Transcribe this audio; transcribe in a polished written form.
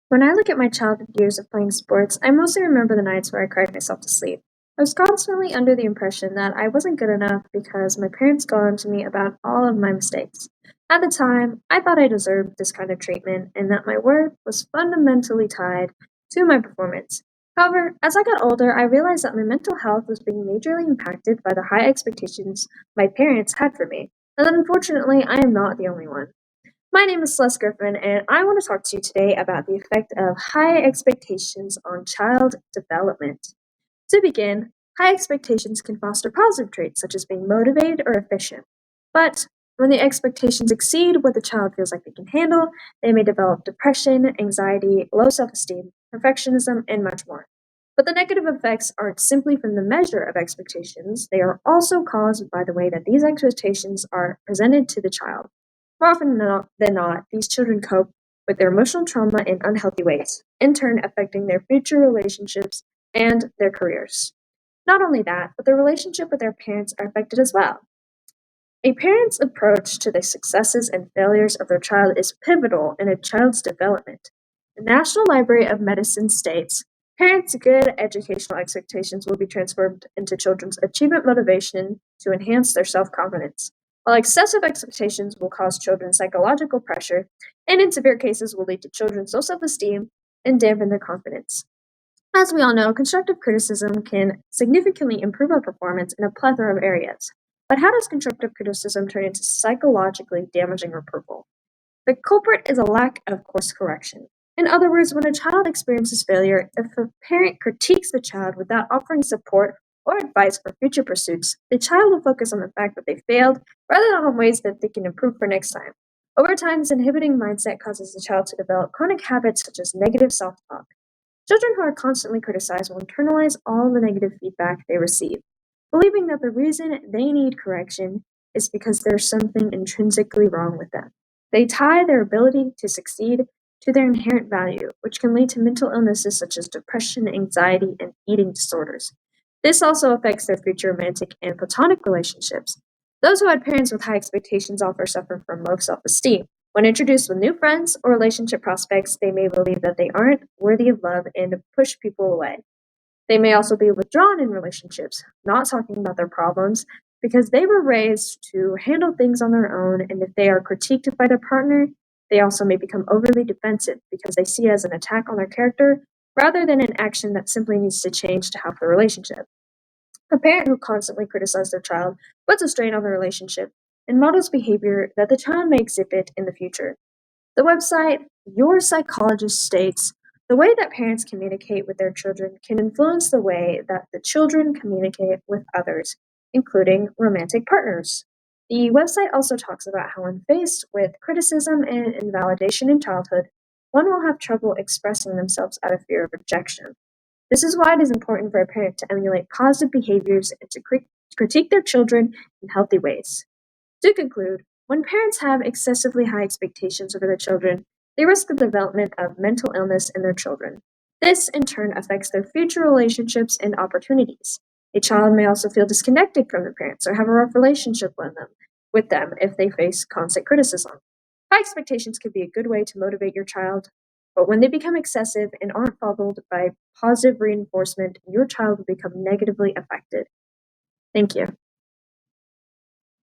When I look at my childhood years of playing sports, I mostly remember the nights where I cried myself to sleep. I was constantly under the impression that I wasn't good enough because my parents got on to me about all of my mistakes. At the time, I thought I deserved this kind of treatment and that my worth was fundamentally tied to my performance. However, as I got older, I realized that my mental health was being majorly impacted by the high expectations my parents had for me, and that unfortunately, I am not the only one. My name is Celeste Griffin, and I want to talk to you today about the effect of high expectations on child development. To begin, high expectations can foster positive traits such as being motivated or efficient. But when the expectations exceed what the child feels like they can handle, they may develop depression, anxiety, low self esteem, perfectionism, and much more. But the negative effects aren't simply from the measure of expectations, they are also caused by the way that these expectations are presented to the child. More often than not, these children cope with their emotional trauma in unhealthy ways, in turn affecting their future relationships and their careers. Not only that, but their relationship with their parents are affected as well. A parent's approach to the successes and failures of their child is pivotal in a child's development. The National Library of Medicine states parents' good educational expectations will be transformed into children's achievement motivation to enhance their self confidence, while excessive expectations will cause children psychological pressure and, in severe cases, will lead to children's low self esteem and dampen their confidence. As we all know, constructive criticism can significantly improve our performance in a plethora of areas. But how does constructive criticism turn into psychologically damaging approval? The culprit is a lack of course correction. In other words, when a child experiences failure, if a parent critiques the child without offering support or advice for future pursuits, the child will focus on the fact that they failed rather than on ways that they can improve for next time. Over time, this inhibiting mindset causes the child to develop chronic habits such as negative self talk. Children who are constantly criticized will internalize all the negative feedback they receive, believing that the reason they need correction is because there's something intrinsically wrong with them. They tie their ability to succeed to their inherent value, which can lead to mental illnesses such as depression, anxiety, and eating disorders. This also affects their future romantic and platonic relationships. Those who had parents with high expectations often suffer from low self esteem. When introduced with new friends or relationship prospects, they may believe that they aren't worthy of love and push people away. They may also be withdrawn in relationships, not talking about their problems, because they were raised to handle things on their own, and if they are critiqued by their partner, they also may become overly defensive because they see it as an attack on their character rather than an action that simply needs to change to help the relationship. A parent who constantly criticizes their child puts a strain on the relationship and models behavior that the child may exhibit in the future. The website Your Psychologist states the way that parents communicate with their children can influence the way that the children communicate with others, including romantic partners. The website also talks about how, when faced with criticism and invalidation in childhood, one will have trouble expressing themselves out of fear of rejection. This is why it is important for a parent to emulate positive behaviors and to critique their children in healthy ways. To conclude, when parents have excessively high expectations over their children, they risk the development of mental illness in their children. This, in turn, affects their future relationships and opportunities. A child may also feel disconnected from their parents or have a rough relationship with them if they face constant criticism. High expectations can be a good way to motivate your child, but when they become excessive and aren't followed by positive reinforcement, your child will become negatively affected. Thank you.